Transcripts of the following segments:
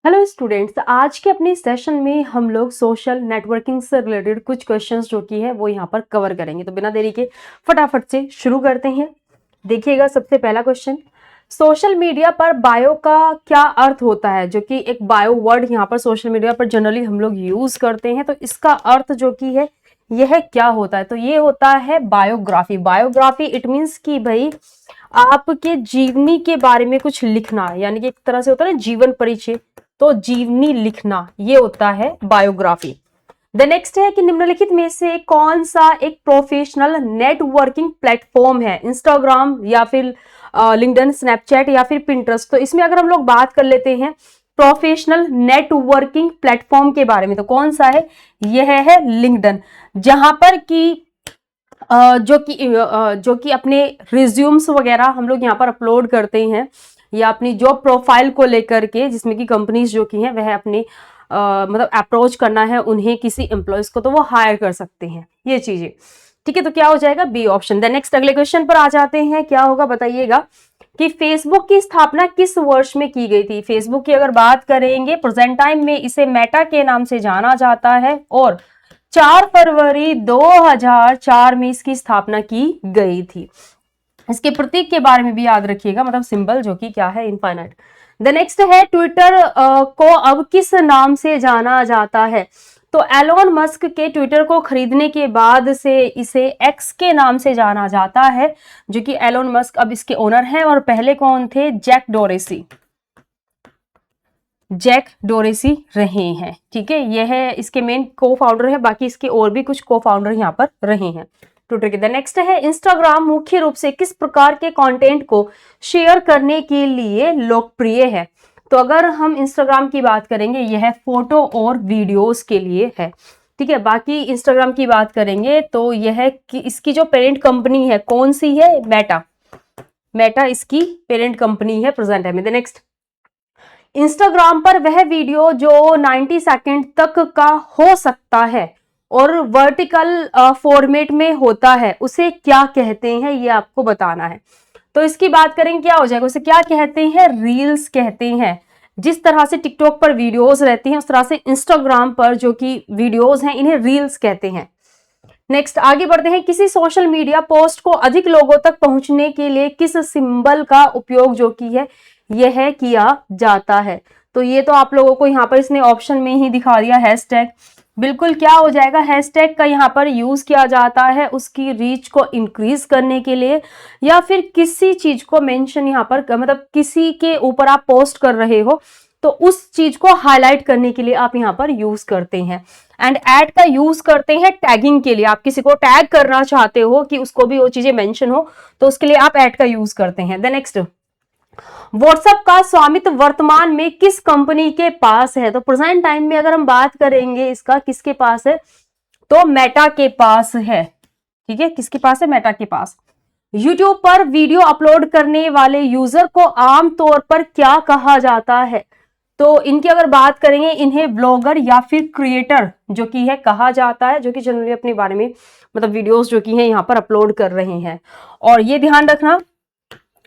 Hello students, आज के अपने सेशन में हम लोग सोशल नेटवर्किंग से रिलेटेड कुछ क्वेश्चंस जो कि है वो यहाँ पर कवर करेंगे। तो बिना देरी के फटाफट से शुरू करते हैं। देखिएगा, सबसे पहला क्वेश्चन, सोशल मीडिया पर बायो का क्या अर्थ होता है? जो कि एक बायो वर्ड यहाँ पर सोशल मीडिया पर जनरली हम लोग यूज करते हैं, तो इसका अर्थ जो कि है यह क्या होता है? तो ये होता है बायोग्राफी। बायोग्राफी इट मीन्स कि भाई आपके जीवनी के बारे में कुछ लिखना, यानी कि एक तरह से होता है ना जीवन परिचय, तो जीवनी लिखना ये होता है बायोग्राफी। द नेक्स्ट है कि निम्नलिखित में से कौन सा एक प्रोफेशनल नेटवर्किंग प्लेटफॉर्म है? इंस्टाग्राम या फिर लिंक्डइन, स्नैपचैट या फिर पिंटरेस्ट। तो इसमें अगर हम लोग बात कर लेते हैं प्रोफेशनल नेटवर्किंग प्लेटफॉर्म के बारे में, तो कौन सा है? यह है लिंक्डइन, जहां पर कि जो कि अपने रिज्यूम्स वगैरह हम लोग यहाँ पर अपलोड करते हैं, या अपनी जॉब प्रोफाइल को लेकर के, जिसमें कि कंपनीज जो की हैं वह अपने मतलब अप्रोच करना है उन्हें किसी एम्प्लॉयज को, तो वो हायर कर सकते हैं ये चीजें। ठीक है, तो क्या हो जाएगा? B option. देन नेक्स्ट अगले क्वेश्चन पर आ जाते हैं। क्या होगा बताइएगा कि फेसबुक की स्थापना किस वर्ष में की गई थी? फेसबुक की अगर बात करेंगे प्रेजेंट टाइम में इसे मेटा के नाम से जाना जाता है, और 4 फरवरी 2004 में इसकी स्थापना की गई थी। इसके प्रतीक के बारे में भी याद रखिएगा, मतलब सिंबल जो कि क्या है? इनफाइनाइट। द नेक्स्ट है ट्विटर को अब किस नाम से जाना जाता है? तो एलोन मस्क के ट्विटर को खरीदने के बाद से इसे एक्स के नाम से जाना जाता है, जो कि एलोन मस्क अब इसके ओनर हैं, और पहले कौन थे? जैक डोरेसी रहे हैं। ठीक है, यह इसके मेन को फाउंडर है, बाकी इसके और भी कुछ को फाउंडर यहाँ पर रहे हैं ट्विटर के। द नेक्स्ट है इंस्टाग्राम मुख्य रूप से किस प्रकार के कंटेंट को शेयर करने के लिए लोकप्रिय है? तो अगर हम इंस्टाग्राम की बात करेंगे यह फोटो और वीडियोस के लिए है। ठीक है, बाकी इंस्टाग्राम की बात करेंगे तो यह कि इसकी जो पेरेंट कंपनी है कौन सी है? मेटा इसकी पेरेंट कंपनी है प्रेजेंट है में। द नेक्स्ट, इंस्टाग्राम पर वह वीडियो जो 90 सेकंड तक का हो सकता है और वर्टिकल फॉर्मेट में होता है, उसे क्या कहते हैं? ये आपको बताना है। तो इसकी बात करेंगे, क्या हो जाएगा? उसे क्या कहते हैं? रील्स कहते हैं। जिस तरह से टिकटॉक पर वीडियोस रहती हैं, उस तरह से इंस्टाग्राम पर जो कि वीडियोस हैं इन्हें रील्स कहते हैं। नेक्स्ट आगे बढ़ते हैं। किसी सोशल मीडिया पोस्ट को अधिक लोगों तक पहुंचने के लिए किस सिंबल का उपयोग जो कि है यह किया जाता है? तो ये तो आप लोगों को यहाँ पर इसने ऑप्शन में ही दिखा दिया, हैशटैग। बिल्कुल क्या हो जाएगा? हैशटैग का यहाँ पर यूज किया जाता है उसकी रीच को इंक्रीज करने के लिए, या फिर किसी चीज को मेंशन यहाँ पर, मतलब किसी के ऊपर आप पोस्ट कर रहे हो तो उस चीज को हाईलाइट करने के लिए आप यहाँ पर यूज करते हैं। एंड ऐड का यूज करते हैं टैगिंग के लिए। आप किसी को टैग करना चाहते हो कि उसको भी वो चीजें मेंशन हो, तो उसके लिए आप ऐड का यूज करते हैं। देन नेक्स्ट, व्हाट्सएप का स्वामित्व वर्तमान में किस कंपनी के पास है? तो प्रेजेंट टाइम में अगर हम बात करेंगे इसका किसके पास है, तो मेटा के पास है। ठीक है, किसके पास है? मेटा के पास। यूट्यूब पर वीडियो अपलोड करने वाले यूजर को आमतौर पर क्या कहा जाता है? तो इनकी अगर बात करेंगे इन्हें ब्लॉगर या फिर क्रिएटर जो कि है कहा जाता है, जो कि जनरली अपने बारे में मतलब वीडियोस जो कि है यहाँ पर अपलोड कर रहे हैं। और ये ध्यान रखना,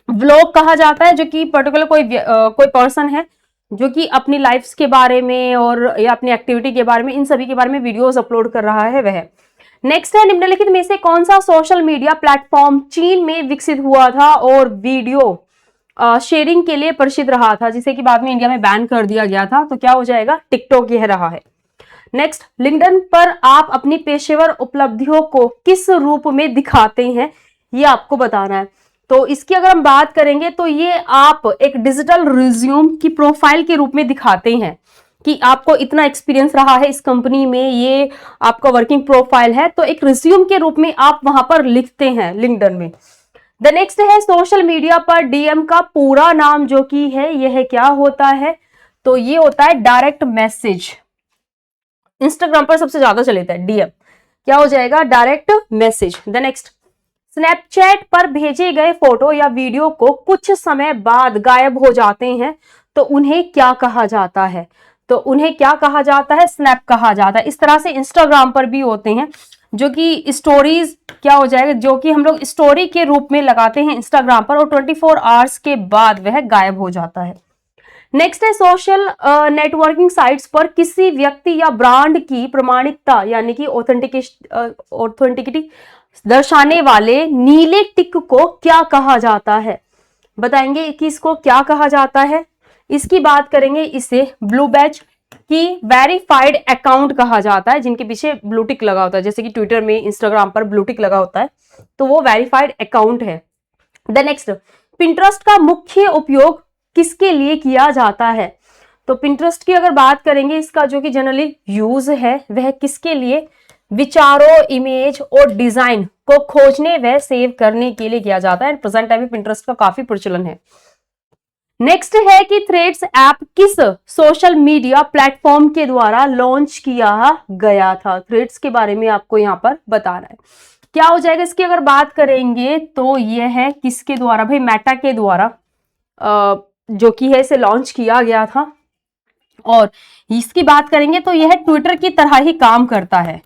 व्लॉग कहा जाता है जो कि पर्टिकुलर कोई पर्सन है जो कि अपनी लाइफ्स के बारे में और या अपनी एक्टिविटी के बारे में, इन सभी के बारे में वीडियोस अपलोड कर रहा है वह। नेक्स्ट है, निम्नलिखित में से कौन सा सोशल मीडिया प्लेटफॉर्म चीन में विकसित हुआ था और वीडियो शेयरिंग के लिए प्रसिद्ध रहा था, जिसे कि बाद में इंडिया में बैन कर दिया गया था? तो क्या हो जाएगा? टिकटॉक यह रहा है। नेक्स्ट, लिंक्डइन पर आप अपनी पेशेवर उपलब्धियों को किस रूप में दिखाते हैं? ये आपको बताना है। तो इसकी अगर हम बात करेंगे तो ये आप एक डिजिटल रिज्यूम की प्रोफाइल के रूप में दिखाते हैं कि आपको इतना एक्सपीरियंस रहा है इस कंपनी में, ये आपका वर्किंग प्रोफाइल है, तो एक रिज्यूम के रूप में आप वहां पर लिखते हैं लिंक्डइन में। द नेक्स्ट है, सोशल मीडिया पर डीएम का पूरा नाम जो कि है यह क्या होता है? तो ये होता है डायरेक्ट मैसेज। इंस्टाग्राम पर सबसे ज्यादा चलेता है डीएम, क्या हो जाएगा? Direct message. The next, Snapchat पर भेजे गए फोटो या वीडियो को कुछ समय बाद गायब हो जाते हैं, तो उन्हें क्या कहा जाता है? तो उन्हें क्या कहा जाता है? स्नैप कहा जाता है। इस तरह से इंस्टाग्राम पर भी होते हैं जो कि स्टोरीज, क्या हो जाएगा? जो कि हम लोग स्टोरी के रूप में लगाते हैं इंस्टाग्राम पर और 24 आवर्स के बाद वह गायब हो जाता है। नेक्स्ट है सोशल नेटवर्किंग साइट्स पर किसी व्यक्ति या ब्रांड की प्रमाणिकता यानी कि ऑथेंटिसिटी दर्शाने वाले नीले टिक को क्या कहा जाता है? बताएंगे कि इसको क्या कहा जाता है। इसकी बात करेंगे, इसे ब्लू बैज की वेरीफाइड अकाउंट कहा जाता है, जिनके पीछे ब्लू टिक लगा होता है, जैसे कि ट्विटर में, इंस्टाग्राम पर ब्लू टिक लगा होता है, तो वो वेरीफाइड अकाउंट है। द नेक्स्ट, पिंटरेस्ट का मुख्य उपयोग किसके लिए किया जाता है? तो पिंटरेस्ट की अगर बात करेंगे, इसका जो कि जनरली यूज है वह किसके लिए? विचारों, इमेज और डिजाइन को खोजने व सेव करने के लिए किया जाता है। प्रेजेंट टाइम में पिंटरेस्ट का काफी प्रचलन है। नेक्स्ट है कि थ्रेड्स ऐप किस सोशल मीडिया प्लेटफॉर्म के द्वारा लॉन्च किया गया था? थ्रेड्स के बारे में आपको यहां पर बताना है। क्या हो जाएगा इसकी अगर बात करेंगे तो यह है किसके द्वारा? भाई मेटा के द्वारा जो कि है इसे लॉन्च किया गया था। और इसकी बात करेंगे तो यह ट्विटर की तरह ही काम करता है।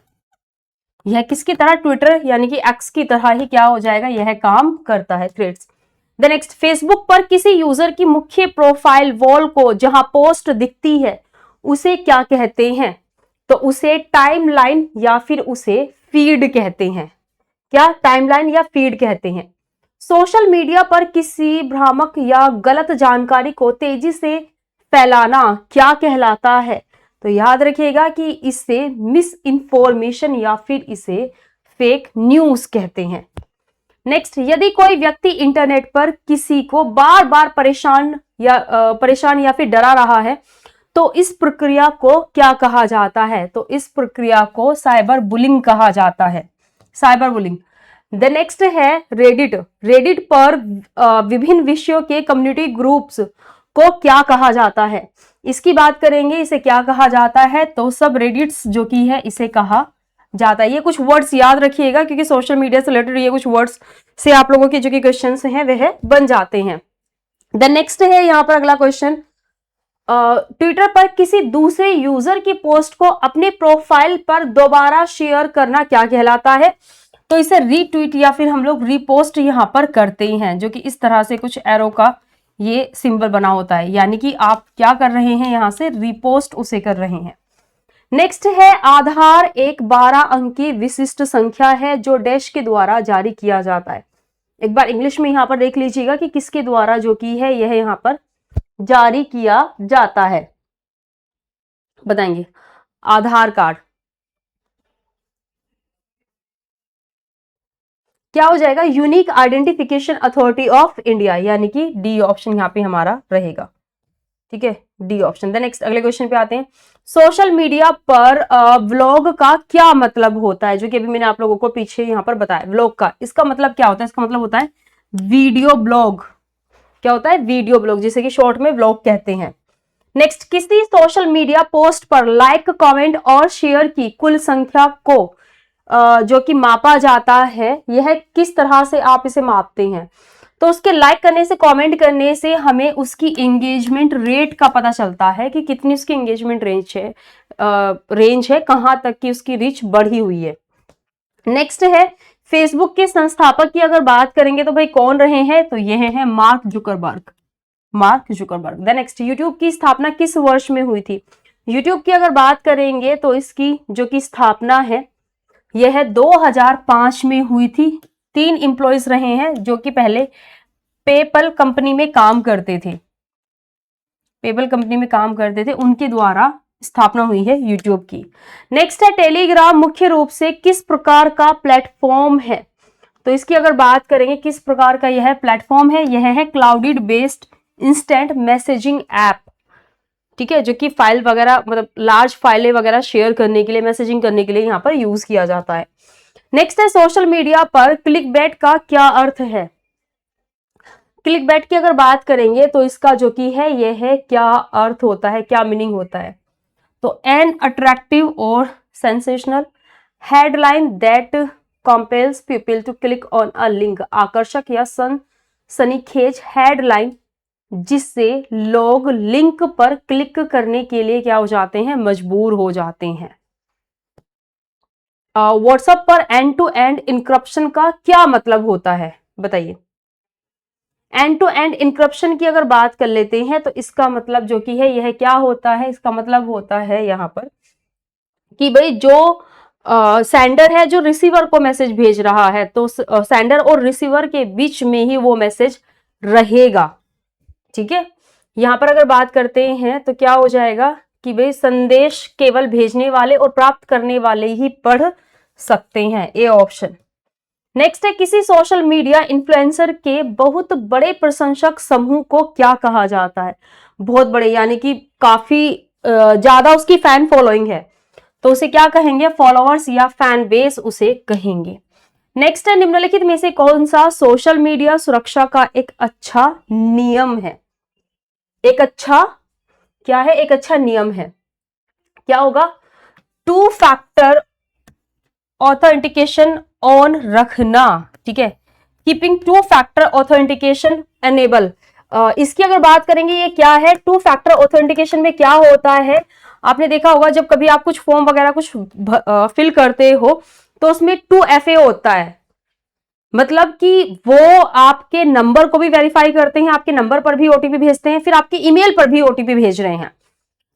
यह किसकी तरह? ट्विटर यानी कि एक्स की तरह ही क्या हो जाएगा? यह काम करता है, थ्रेड्स। द नेक्स्ट, फेसबुक पर किसी यूजर की मुख्य प्रोफाइल वॉल को जहां पोस्ट दिखती है उसे क्या कहते हैं? तो उसे टाइमलाइन या फिर उसे फीड कहते हैं। क्या? टाइमलाइन या फीड कहते हैं। सोशल मीडिया पर किसी भ्रामक या गलत जानकारी को तेजी से फैलाना क्या कहलाता है? तो याद रखिएगा कि इसे मिस इन्फॉर्मेशन या फिर इसे फेक न्यूज कहते हैं। नेक्स्ट, यदि कोई व्यक्ति इंटरनेट पर किसी को बार बार परेशान या फिर डरा रहा है तो इस प्रक्रिया को क्या कहा जाता है? तो इस प्रक्रिया को साइबर बुलिंग कहा जाता है, साइबर बुलिंग। द नेक्स्ट है रेडिट। रेडिट पर विभिन्न विषयों के कम्युनिटी ग्रुप्स को क्या कहा जाता है? इसकी बात करेंगे, इसे क्या कहा जाता है? तो सब रेडिट्स जो की है इसे कहा जाता है। ये कुछ वर्ड्स याद रखिएगा क्योंकि सोशल मीडिया से रिलेटेड ये कुछ वर्ड्स से आप लोगों के जो कि क्वेश्चंस हैं वह बन जाते हैं। द नेक्स्ट है यहाँ पर अगला क्वेश्चन, ट्विटर पर किसी दूसरे यूजर की पोस्ट को अपने प्रोफाइल पर दोबारा शेयर करना क्या कहलाता है? तो इसे रीट्वीट या फिर हम लोग रीपोस्ट यहां पर करते हैं, जो कि इस तरह से कुछ एरो का ये सिंबल बना होता है, यानी कि आप क्या कर रहे हैं? यहां से रीपोस्ट उसे कर रहे हैं। नेक्स्ट है आधार एक 12 अंक की विशिष्ट संख्या है जो डैश के द्वारा जारी किया जाता है। एक बार इंग्लिश में यहां पर देख लीजिएगा कि किसके द्वारा जो की है यह यहां पर जारी किया जाता है। बताएंगे, आधार कार्ड। क्या हो जाएगा? Unique identification authority of India, यानी कि डी ऑप्शन यहाँ पे हमारा रहेगा। ठीक है, डी ऑप्शन। द नेक्स्ट अगले क्वेश्चन पे आते हैं। सोशल मीडिया पर व्लॉग का क्या मतलब होता है? जो कि अभी मैंने आप लोगों को पीछे यहाँ पर बताया, व्लॉग का इसका मतलब क्या होता है? इसका मतलब होता है वीडियो ब्लॉग। क्या होता है? वीडियो ब्लॉग, जिसे कि शॉर्ट में व्लॉग कहते हैं। नेक्स्ट, किसी सोशल मीडिया पोस्ट पर लाइक, कमेंट और शेयर की कुल संख्या को जो कि मापा जाता है, यह किस तरह से आप इसे मापते हैं? तो उसके लाइक करने से, कमेंट करने से हमें उसकी एंगेजमेंट रेट का पता चलता है कि कितनी उसकी एंगेजमेंट रेंज है, कहां तक की उसकी रीच बढ़ी हुई है। नेक्स्ट है फेसबुक के संस्थापक की अगर बात करेंगे तो भाई कौन रहे हैं? तो यह है mark Zuckerberg, mark Zuckerberg. The next, YouTube की स्थापना किस वर्ष में हुई थी? यूट्यूब की अगर बात करेंगे तो इसकी जो कि स्थापना है यह 2005 में हुई थी। 3 एम्प्लॉयज रहे हैं जो कि पहले पेपल कंपनी में काम करते थे, पेपल कंपनी में काम करते थे, उनके द्वारा स्थापना हुई है यूट्यूब की। नेक्स्ट है टेलीग्राम मुख्य रूप से किस प्रकार का प्लेटफॉर्म है? तो इसकी अगर बात करेंगे किस प्रकार का यह प्लेटफॉर्म है, यह है clouded based instant messaging app. ठीक है, जो कि फाइल वगैरह मतलब लार्ज फाइलें वगैरह शेयर करने के लिए, मैसेजिंग करने के लिए यहाँ पर यूज किया जाता है। नेक्स्ट है सोशल मीडिया पर क्लिकबेट का क्या अर्थ है? क्लिकबेट की अगर बात करेंगे तो इसका जो कि है यह है क्या अर्थ होता है, क्या मीनिंग होता है? तो एन अट्रैक्टिव और sensational headline that compels people to click on a link, आकर्षक या सनसनीखेज हेडलाइन जिससे लोग लिंक पर क्लिक करने के लिए क्या हो जाते हैं? मजबूर हो जाते हैं। व्हाट्सएप पर एंड टू एंड इंक्रिप्शन का क्या मतलब होता है? बताइए। एंड टू एंड इंक्रिप्शन की अगर बात कर लेते हैं तो इसका मतलब जो कि है यह क्या होता है, इसका मतलब होता है यहाँ पर कि भाई जो सेंडर है जो रिसीवर को मैसेज भेज रहा है तो सेंडर और रिसीवर के बीच में ही वो मैसेज रहेगा। ठीक है, यहां पर अगर बात करते हैं तो क्या हो जाएगा कि भाई संदेश केवल भेजने वाले और प्राप्त करने वाले ही पढ़ सकते हैं, ए ऑप्शन। नेक्स्ट है, किसी सोशल मीडिया इन्फ्लुएंसर के बहुत बड़े प्रशंसक समूह को क्या कहा जाता है? बहुत बड़े यानी कि काफी ज्यादा उसकी फैन फॉलोइंग है तो उसे क्या कहेंगे? फॉलोअर्स या फैन बेस उसे कहेंगे। नेक्स्ट है, निम्नलिखित में से कौन सा सोशल मीडिया सुरक्षा का एक अच्छा नियम है? एक अच्छा क्या है? एक अच्छा नियम है। क्या होगा? टू फैक्टर ऑथेंटिकेशन ऑन रखना। ठीक है, keeping two factor authentication enable. इसकी अगर बात करेंगे ये क्या है? टू फैक्टर ऑथेंटिकेशन में क्या होता है, आपने देखा होगा जब कभी आप कुछ फॉर्म वगैरह कुछ फिल करते हो तो उसमें 2FA होता है, मतलब कि वो आपके नंबर को भी वेरीफाई करते हैं, आपके नंबर पर भी ओटीपी भेजते हैं, फिर आपके ईमेल पर भी ओटीपी भेज रहे हैं।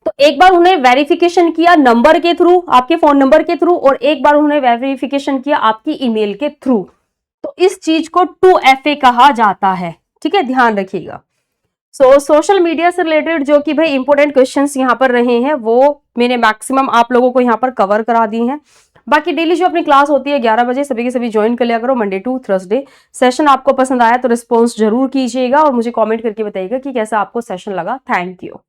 तो एक बार उन्होंने वेरिफिकेशन किया नंबर के थ्रू, आपके फोन नंबर के थ्रू, और एक बार उन्होंने वेरिफिकेशन किया आपकी ईमेल के थ्रू। तो इस चीज को 2FA कहा जाता है। ठीक है, ध्यान रखिएगा। सोशल मीडिया से रिलेटेड जो कि भाई इंपॉर्टेंट क्वेश्चंस यहाँ पर रहे हैं वो मैंने मैक्सिमम आप लोगों को यहाँ पर कवर करा दिए हैं। बाकी डेली जो अपनी क्लास होती है 11 बजे सभी के सभी ज्वाइन कर लिया करो, मंडे टू थर्सडे। सेशन आपको पसंद आया तो रिस्पॉन्स जरूर कीजिएगा और मुझे कमेंट करके बताइएगा कि कैसा आपको सेशन लगा। Thank you.